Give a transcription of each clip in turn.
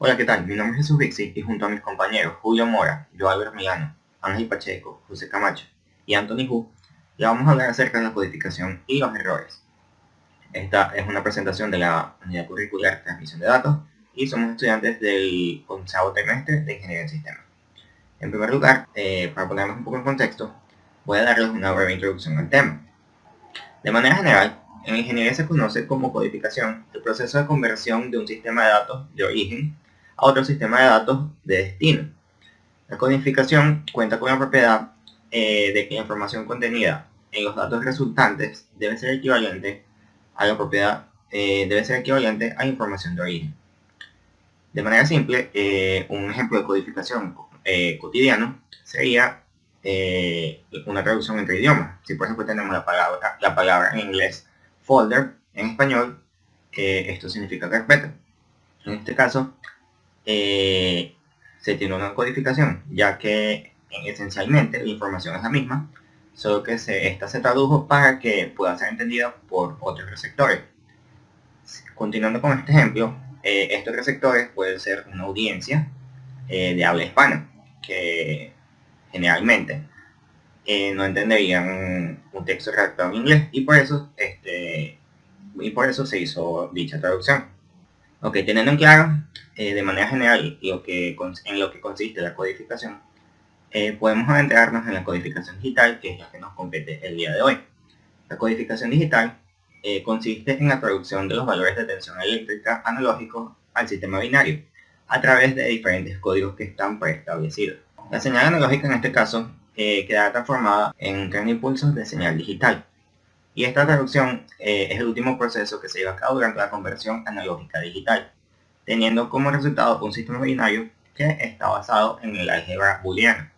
Hola, ¿qué tal? Mi nombre es Jesús Vixi y junto a mis compañeros Julio Mora, Joao Milano, Ángel Pacheco, José Camacho y Anthony Hu, ya vamos a hablar acerca de la codificación y los errores. Esta es una presentación de la unidad curricular Transmisión de Datos y somos estudiantes del 11º trimestre de Ingeniería en Sistemas. En primer lugar, para ponernos un poco en contexto, voy a darles una breve introducción al tema. De manera general, en ingeniería se conoce como codificación el proceso de conversión de un sistema de datos de origen a otro sistema de datos de destino. La codificación cuenta con la propiedad de que la información contenida en los datos resultantes debe ser equivalente a la propiedad, debe ser equivalente a la información de origen. De manera simple, un ejemplo de codificación cotidiano sería una traducción entre idiomas. Si por ejemplo tenemos la palabra en inglés folder, en español, esto significa carpeta. En este caso, se tiene una codificación, ya que esencialmente la información es la misma, solo que esta se tradujo para que pueda ser entendida por otros receptores. Continuando con este ejemplo, estos receptores pueden ser una audiencia de habla hispana, que generalmente no entenderían un texto redactado en inglés, y por eso se hizo dicha traducción. Ok, teniendo en claro de manera general en lo que consiste la codificación, podemos adentrarnos en la codificación digital, que es la que nos compete el día de hoy. La codificación digital consiste en la traducción de los valores de tensión eléctrica analógicos al sistema binario a través de diferentes códigos que están preestablecidos. La señal analógica en este caso queda transformada en un tren de impulsos de señal digital. Y esta traducción es el último proceso que se lleva a cabo durante la conversión analógica a digital, teniendo como resultado un sistema binario que está basado en el álgebra booleana.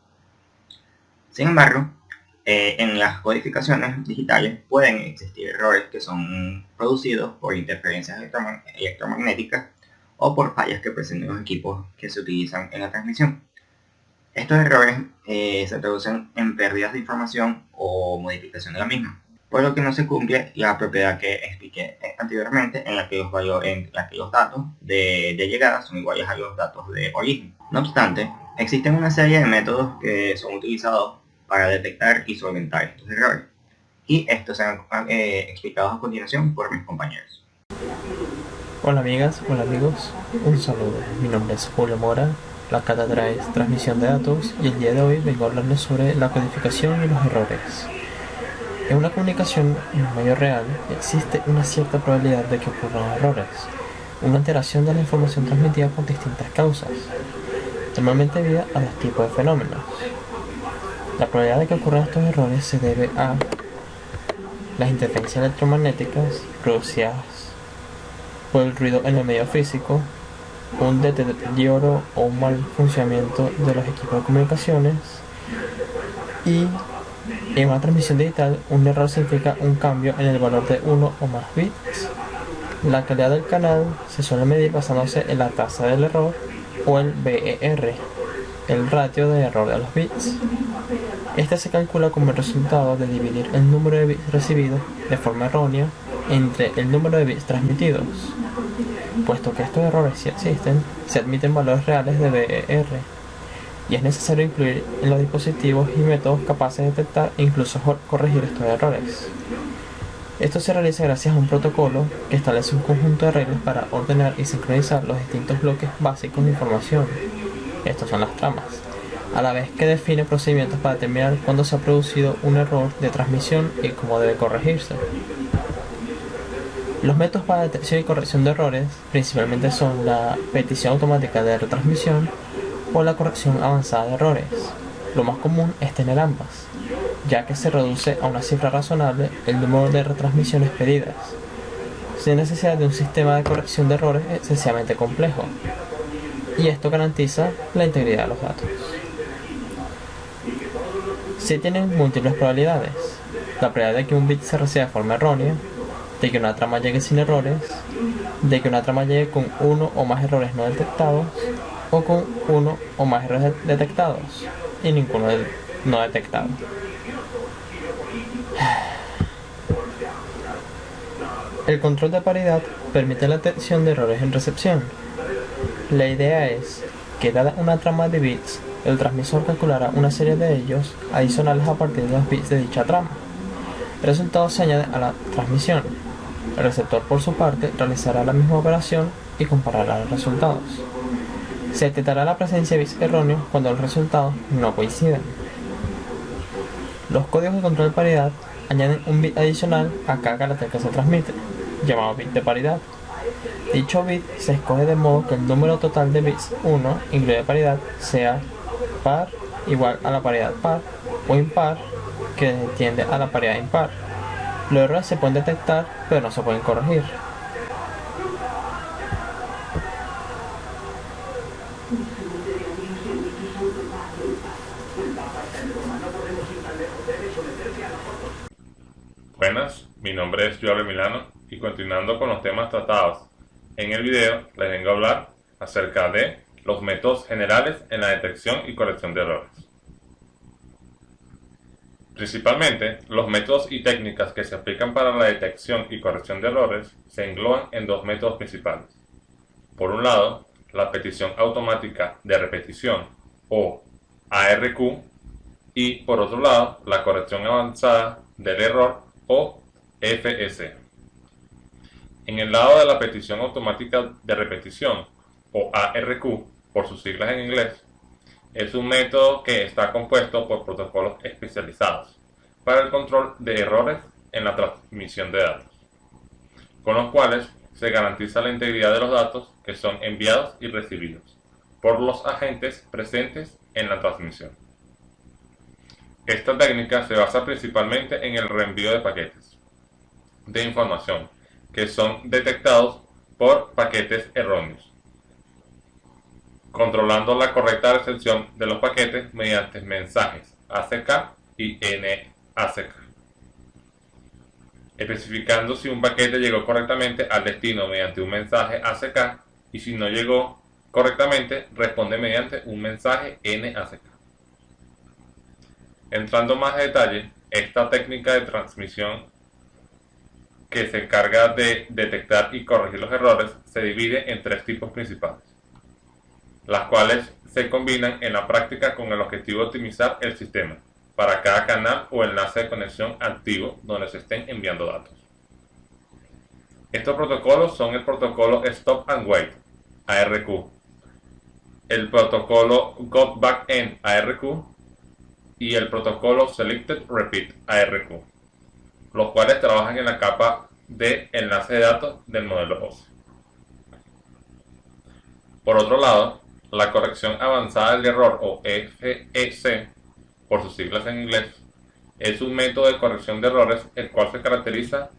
Sin embargo, en las codificaciones digitales pueden existir errores que son producidos por interferencias electromagnéticas o por fallas que presentan los equipos que se utilizan en la transmisión. Estos errores se traducen en pérdidas de información o modificación de la misma, por lo que no se cumple la propiedad que expliqué anteriormente, en la que los datos de llegada son iguales a los datos de origen. No obstante, existen una serie de métodos que son utilizados para detectar y solventar estos errores, y estos serán explicados a continuación por mis compañeros. Hola amigas, hola amigos, un saludo. Mi nombre es Julio Mora, la cátedra es Transmisión de Datos y el día de hoy vengo a hablarles sobre la codificación y los errores. En una comunicación en un medio real existe una cierta probabilidad de que ocurran errores, una alteración de la información transmitida por distintas causas, normalmente debido a dos tipos de fenómenos. La probabilidad de que ocurran estos errores se debe a las interferencias electromagnéticas producidas por el ruido en el medio físico, un deterioro o un mal funcionamiento de los equipos de comunicaciones, y en una transmisión digital un error significa un cambio en el valor de uno o más bits. La calidad del canal se suele medir basándose en la tasa del error o el BER, el ratio de error de los bits. Este se calcula como el resultado de dividir el número de bits recibidos de forma errónea entre el número de bits transmitidos. Puesto que estos errores sí existen, se admiten valores reales de BER, y es necesario incluir en los dispositivos y métodos capaces de detectar e incluso corregir estos errores. Esto se realiza gracias a un protocolo que establece un conjunto de reglas para ordenar y sincronizar los distintos bloques básicos de información. Estos son las tramas, a la vez que define procedimientos para determinar cuándo se ha producido un error de transmisión y cómo debe corregirse. Los métodos para detección y corrección de errores principalmente son la petición automática de retransmisión o la corrección avanzada de errores. Lo más común es tener ambas, ya que se reduce a una cifra razonable el número de retransmisiones pedidas, sin necesidad de un sistema de corrección de errores esencialmente complejo, y esto garantiza la integridad de los datos. Si tienen múltiples probabilidades: la probabilidad de que un bit se reciba de forma errónea, de que una trama llegue sin errores, de que una trama llegue con uno o más errores no detectados, o con uno o más errores detectados y ninguno no detectado. El control de paridad permite la detección de errores en recepción. La idea es que dada una trama de bits, el transmisor calculará una serie de ellos adicionales a partir de los bits de dicha trama. El resultado se añade a la transmisión. El receptor, por su parte, realizará la misma operación y comparará los resultados. Se detectará la presencia de bits erróneos cuando los resultados no coinciden. Los códigos de control de paridad añaden un bit adicional a cada carácter que se transmite, llamado bit de paridad. Dicho bit se escoge de modo que el número total de bits 1, incluye paridad, sea par igual a la paridad par o impar, que tiende a la paridad impar. Los errores se pueden detectar, pero no se pueden corregir. Buenas, mi nombre es Giorgio Milano y continuando con los temas tratados en el video les vengo a hablar acerca de los métodos generales en la detección y corrección de errores. Principalmente, los métodos y técnicas que se aplican para la detección y corrección de errores se engloban en dos métodos principales. Por un lado, la petición automática de repetición o ARQ y por otro lado, la corrección avanzada del error o FS. En el lado de la petición automática de repetición o ARQ, por sus siglas en inglés, es un método que está compuesto por protocolos especializados para el control de errores en la transmisión de datos, con los cuales se garantiza la integridad de los datos que son enviados y recibidos por los agentes presentes en la transmisión. Esta técnica se basa principalmente en el reenvío de paquetes de información que son detectados por paquetes erróneos, controlando la correcta recepción de los paquetes mediante mensajes ACK y NACK, especificando si un paquete llegó correctamente al destino mediante un mensaje ACK y si no llegó correctamente responde mediante un mensaje NACK. Entrando más a detalle, esta técnica de transmisión que se encarga de detectar y corregir los errores se divide en tres tipos principales, las cuales se combinan en la práctica con el objetivo de optimizar el sistema para cada canal o enlace de conexión activo donde se estén enviando datos. Estos protocolos son el protocolo Stop and Wait, ARQ, el protocolo Got Back End, ARQ, y el protocolo Selected Repeat, ARQ, los cuales trabajan en la capa de enlace de datos del modelo OSI. Por otro lado, la corrección avanzada del error o FEC, por sus siglas en inglés, es un método de corrección de errores el cual se caracteriza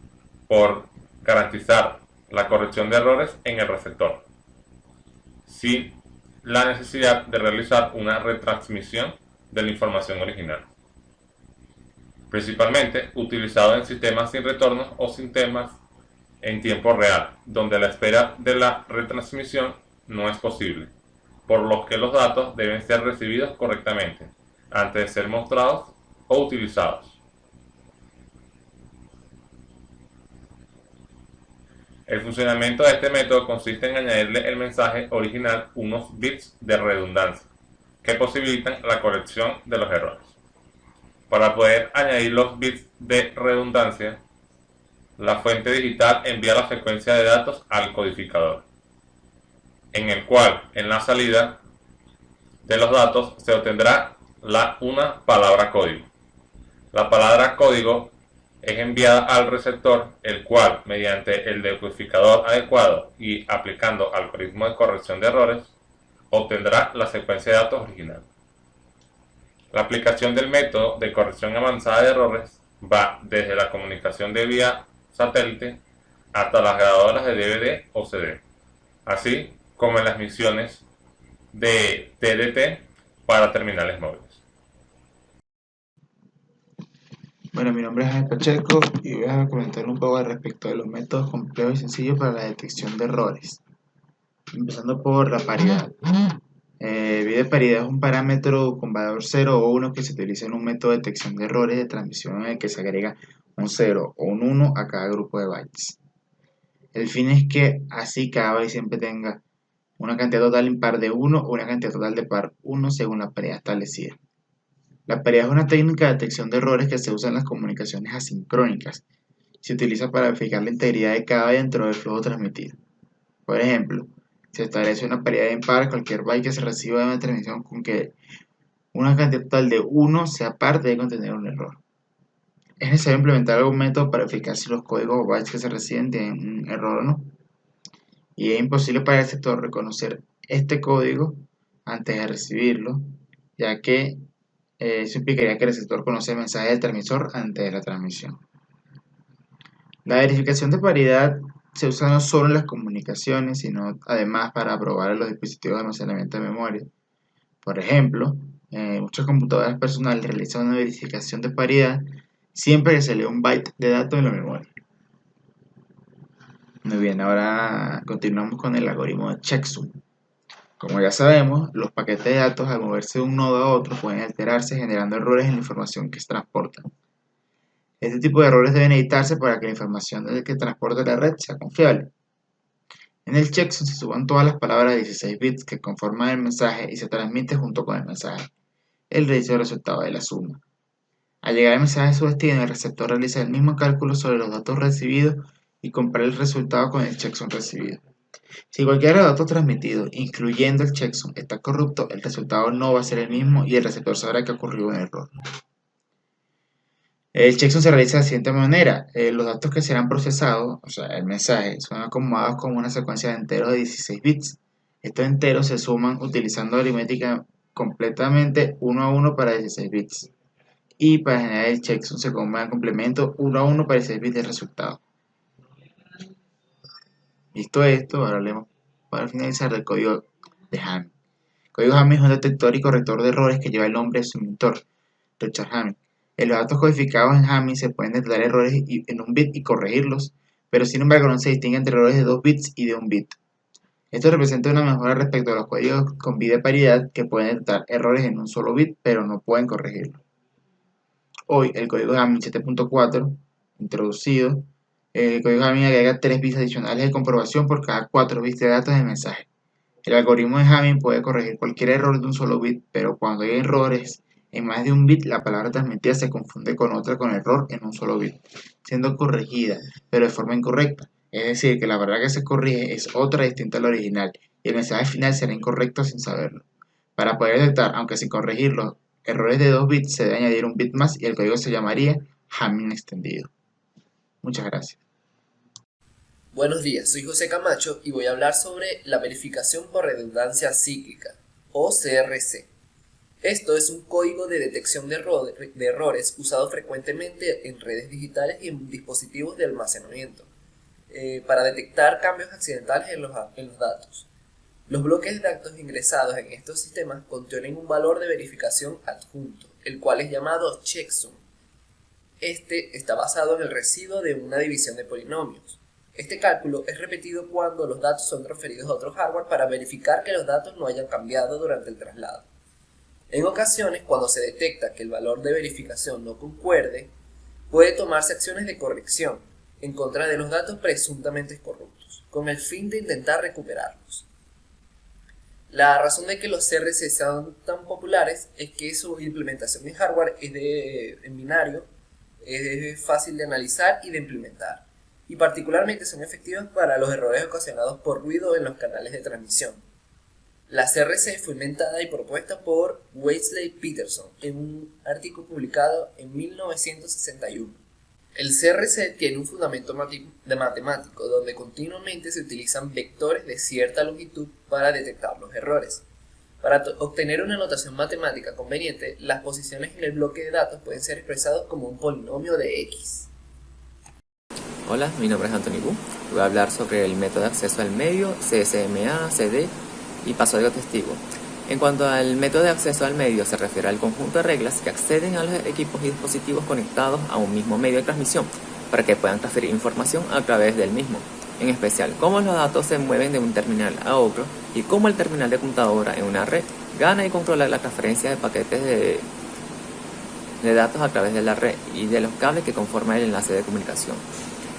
por garantizar la corrección de errores en el receptor, sin la necesidad de realizar una retransmisión de la información original. Principalmente utilizado en sistemas sin retornos o sistemas en tiempo real, donde la espera de la retransmisión no es posible, por lo que los datos deben ser recibidos correctamente antes de ser mostrados o utilizados. El funcionamiento de este método consiste en añadirle el mensaje original unos bits de redundancia que posibilitan la corrección de los errores. Para poder añadir los bits de redundancia, la fuente digital envía la secuencia de datos al codificador, en el cual en la salida de los datos se obtendrá una palabra código. La palabra código es enviada al receptor, el cual, mediante el decodificador adecuado y aplicando algoritmos de corrección de errores, obtendrá la secuencia de datos original. La aplicación del método de corrección avanzada de errores va desde la comunicación de vía satélite hasta las grabadoras de DVD o CD, así como en las misiones de TDT para terminales móviles. Bueno, mi nombre es Jaime Pacheco y voy a comentar un poco al respecto de los métodos complejos y sencillos para la detección de errores. Empezando por la paridad. El bit de paridad es un parámetro con valor 0 o 1 que se utiliza en un método de detección de errores de transmisión en el que se agrega un 0 o un 1 a cada grupo de bytes. El fin es que así cada byte siempre tenga una cantidad total impar de 1 o una cantidad total de par 1 según la paridad establecida. La paridad es una técnica de detección de errores que se usa en las comunicaciones asincrónicas. Se utiliza para verificar la integridad de cada dentro del flujo transmitido. Por ejemplo, se establece una paridad impar cualquier byte que se reciba de una transmisión con que una cantidad total de 1 sea par debe contener un error. Es necesario implementar algún método para verificar si los códigos o bytes que se reciben tienen un error o no. Y es imposible para el receptor reconocer este código antes de recibirlo, ya que eso implicaría que el receptor conoce el mensaje del transmisor antes de la transmisión. La verificación de paridad se usa no solo en las comunicaciones, sino además para probar en los dispositivos de almacenamiento de memoria. Por ejemplo, muchas computadoras personales realizan una verificación de paridad siempre que se lee un byte de datos en la memoria. Muy bien, ahora continuamos con el algoritmo de checksum. Como ya sabemos, los paquetes de datos al moverse de un nodo a otro pueden alterarse generando errores en la información que se transportan. Este tipo de errores deben evitarse para que la información que transporta la red sea confiable. En el checksum se suman todas las palabras de 16 bits que conforman el mensaje y se transmite junto con el mensaje. El resto del resultado de la suma. Al llegar el mensaje a su destino, el receptor realiza el mismo cálculo sobre los datos recibidos y compara el resultado con el checksum recibido. Si cualquiera de los datos transmitidos, incluyendo el checksum, está corrupto, el resultado no va a ser el mismo y el receptor sabrá que ha ocurrido un error. El checksum se realiza de la siguiente manera. Los datos que serán procesados, o sea, el mensaje, son acomodados como una secuencia de enteros de 16 bits. Estos enteros se suman utilizando aritmética completamente 1 a 1 para 16 bits. Y para generar el checksum se combina el complemento 1 a 1 para 16 bits del resultado. Visto esto, ahora hablemos para finalizar del código de Hamming. El código Hamming es un detector y corrector de errores que lleva el nombre de su inventor, Richard Hamming. En los datos codificados en Hamming se pueden detectar errores en un bit y corregirlos, pero sin embargo no se distingue entre errores de 2 bits y de 1 bit. Esto representa una mejora respecto a los códigos con bit de paridad que pueden detectar errores en un solo bit, pero no pueden corregirlos. Hoy, el código Hamming 7.4, introducido, el código Hamming agrega 3 bits adicionales de comprobación por cada 4 bits de datos de mensaje. El algoritmo de Hamming puede corregir cualquier error de un solo bit, pero cuando hay errores en más de un bit, la palabra transmitida se confunde con otra con error en un solo bit, siendo corregida, pero de forma incorrecta. Es decir, que la palabra que se corrige es otra distinta a la original, y el mensaje final será incorrecto sin saberlo. Para poder detectar, aunque sin corregirlo, errores de 2 bits, se debe añadir un bit más y el código se llamaría Hamming extendido. Muchas gracias. Buenos días, soy José Camacho y voy a hablar sobre la verificación por redundancia cíclica, o CRC. Esto es un código de detección de errores usado frecuentemente en redes digitales y en dispositivos de almacenamiento para detectar cambios accidentales en los datos. Los bloques de datos ingresados en estos sistemas contienen un valor de verificación adjunto, el cual es llamado checksum. Este está basado en el residuo de una división de polinomios. Este cálculo es repetido cuando los datos son transferidos a otro hardware para verificar que los datos no hayan cambiado durante el traslado. En ocasiones, cuando se detecta que el valor de verificación no concuerde, puede tomarse acciones de corrección en contra de los datos presuntamente corruptos, con el fin de intentar recuperarlos. La razón de que los CRC sean tan populares es que su implementación en hardware en binario, es fácil de analizar y de implementar, y particularmente son efectivas para los errores ocasionados por ruido en los canales de transmisión. La CRC fue inventada y propuesta por Wesley Peterson en un artículo publicado en 1961. El CRC tiene un fundamento matemático donde continuamente se utilizan vectores de cierta longitud para detectar los errores. Para obtener una notación matemática conveniente, las posiciones en el bloque de datos pueden ser expresados como un polinomio de X. Hola, mi nombre es Anthony Wu. Voy a hablar sobre el método de acceso al medio, CSMA, CD y paso de testigo. En cuanto al método de acceso al medio, se refiere al conjunto de reglas que acceden a los equipos y dispositivos conectados a un mismo medio de transmisión para que puedan transferir información a través del mismo. En especial, cómo los datos se mueven de un terminal a otro y cómo el terminal de computadora en una red gana y controla la transferencia de paquetes de datos a través de la red y de los cables que conforman el enlace de comunicación.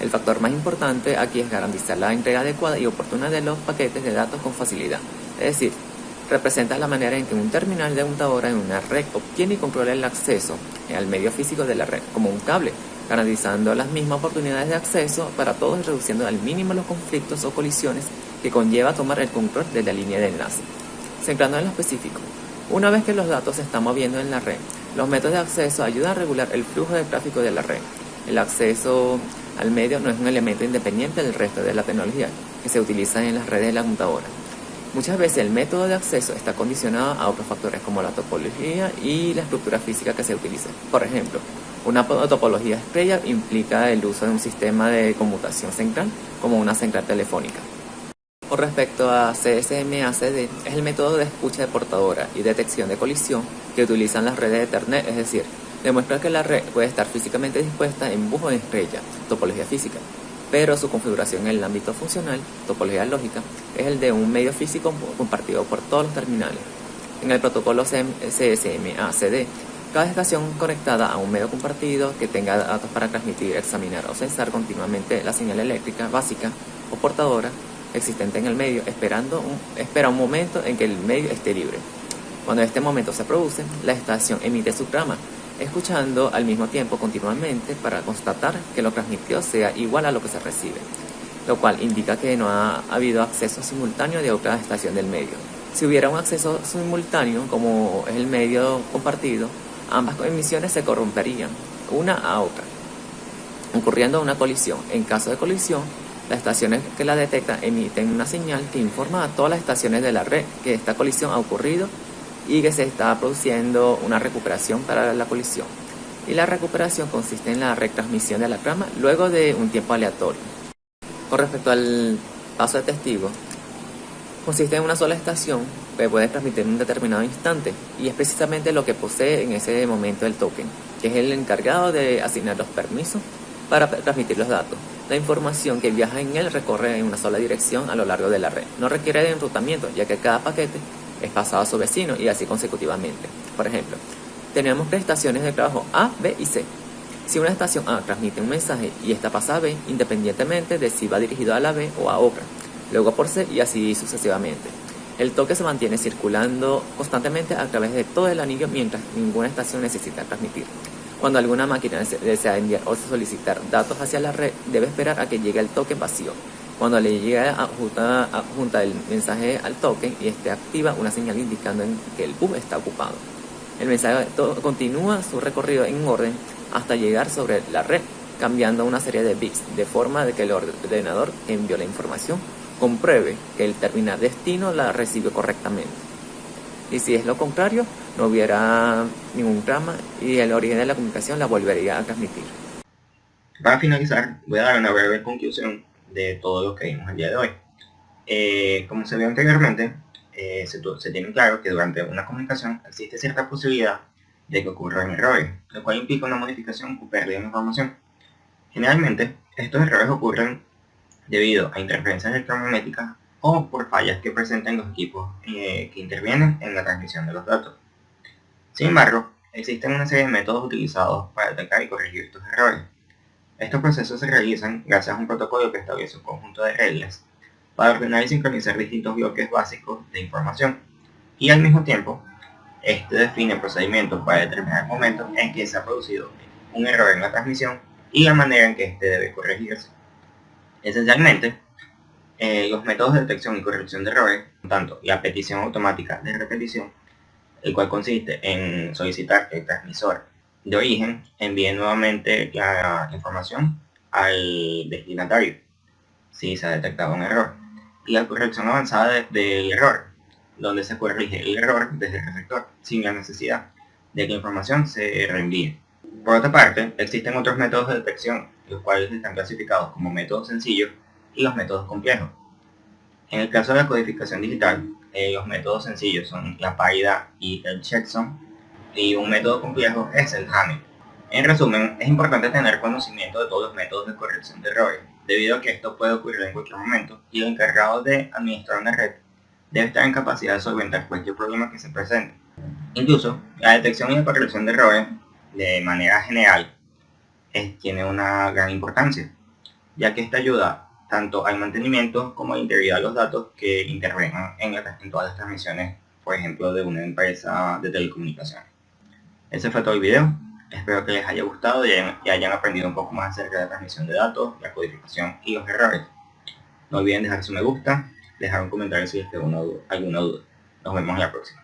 El factor más importante aquí es garantizar la entrega adecuada y oportuna de los paquetes de datos con facilidad. Es decir, representa la manera en que un terminal de computadora en una red obtiene y controla el acceso al medio físico de la red, como un cable, garantizando las mismas oportunidades de acceso para todos y reduciendo al mínimo los conflictos o colisiones que conlleva tomar el control de la línea de enlace. Centrando en lo específico, una vez que los datos se están moviendo en la red, los métodos de acceso ayudan a regular el flujo de tráfico de la red. El acceso al medio no es un elemento independiente del resto de la tecnología que se utiliza en las redes de la computadora. Muchas veces el método de acceso está condicionado a otros factores como la topología y la estructura física que se utilice. Por ejemplo, una topología estrella implica el uso de un sistema de conmutación central como una central telefónica. Con respecto a CSMA-CD, es el método de escucha de portadora y detección de colisión que utilizan las redes de Ethernet, es decir, demuestra que la red puede estar físicamente dispuesta en bus o en estrella, topología física, pero su configuración en el ámbito funcional, topología lógica, es el de un medio físico compartido por todos los terminales. En el protocolo CSMA-CD, cada estación conectada a un medio compartido que tenga datos para transmitir, examinar o censar continuamente la señal eléctrica básica o portadora existente en el medio, espera un momento en que el medio esté libre. Cuando este momento se produce, la estación emite su trama, escuchando al mismo tiempo continuamente para constatar que lo transmitido sea igual a lo que se recibe, lo cual indica que no ha habido acceso simultáneo de otra estación del medio. Si hubiera un acceso simultáneo, como es el medio compartido, ambas emisiones se corromperían una a otra, ocurriendo una colisión. En caso de colisión, las estaciones que la detectan emiten una señal que informa a todas las estaciones de la red que esta colisión ha ocurrido y que se está produciendo una recuperación para la colisión. Y la recuperación consiste en la retransmisión de la trama luego de un tiempo aleatorio. Con respecto al paso de testigo, consiste en una sola estación que puede transmitir en un determinado instante y es precisamente lo que posee en ese momento el token, que es el encargado de asignar los permisos para transmitir los datos. La información que viaja en él recorre en una sola dirección a lo largo de la red. No requiere de enrutamiento, ya que cada paquete es pasado a su vecino y así consecutivamente. Por ejemplo, tenemos 3 estaciones de trabajo A, B y C. Si una estación A transmite un mensaje y esta pasa a B, independientemente de si va dirigido a la B o a otra, luego por C y así sucesivamente. El toque se mantiene circulando constantemente a través de todo el anillo mientras ninguna estación necesita transmitir. Cuando alguna máquina desea enviar o solicitar datos hacia la red, debe esperar a que llegue el token vacío. Cuando le llegue adjunta el mensaje al token y este activa una señal indicando que el bus está ocupado. El mensaje continúa su recorrido en orden hasta llegar sobre la red, cambiando una serie de bits, de forma de que el ordenador que envió la información compruebe que el terminal destino la recibió correctamente. Y si es lo contrario, no hubiera ningún trama y el origen de la comunicación la volvería a transmitir. Para finalizar, voy a dar una breve conclusión de todo lo que vimos el día de hoy. Como se vio anteriormente, se tiene claro que durante una comunicación existe cierta posibilidad de que ocurran errores, lo cual implica una modificación o pérdida de información. Generalmente, estos errores ocurren debido a interferencias electromagnéticas o por fallas que presentan los equipos que intervienen en la transmisión de los datos. Sin embargo, existen una serie de métodos utilizados para detectar y corregir estos errores. Estos procesos se realizan gracias a un protocolo que establece un conjunto de reglas para ordenar y sincronizar distintos bloques básicos de información, y al mismo tiempo, este define procedimientos para determinar el momento en que se ha producido un error en la transmisión y la manera en que este debe corregirse. Esencialmente, los métodos de detección y corrección de errores, tanto la petición automática de repetición, el cual consiste en solicitar que el transmisor de origen envíe nuevamente la información al destinatario si se ha detectado un error, y la corrección avanzada del error, donde se corrige el error desde el receptor sin la necesidad de que la información se reenvíe. Por otra parte, existen otros métodos de detección, los cuales están clasificados como métodos sencillos y los métodos complejos. En el caso de la codificación digital, los métodos sencillos son la paridad y el checksum, y un método complejo es el jamming. En resumen, es importante tener conocimiento de todos los métodos de corrección de errores, debido a que esto puede ocurrir en cualquier momento y el encargado de administrar una red debe estar en capacidad de solventar cualquier problema que se presente. Incluso, la detección y la corrección de errores, de manera general, tiene una gran importancia. ya que esta ayuda tanto al mantenimiento como a la integridad de los datos que intervengan en todas las transmisiones, por ejemplo, de una empresa de telecomunicaciones. Ese fue todo el video. Espero que les haya gustado y hayan aprendido un poco más acerca de la transmisión de datos, la codificación y los errores. No olviden dejar su me gusta, dejar un comentario si les quedó alguna duda. Nos vemos en la próxima.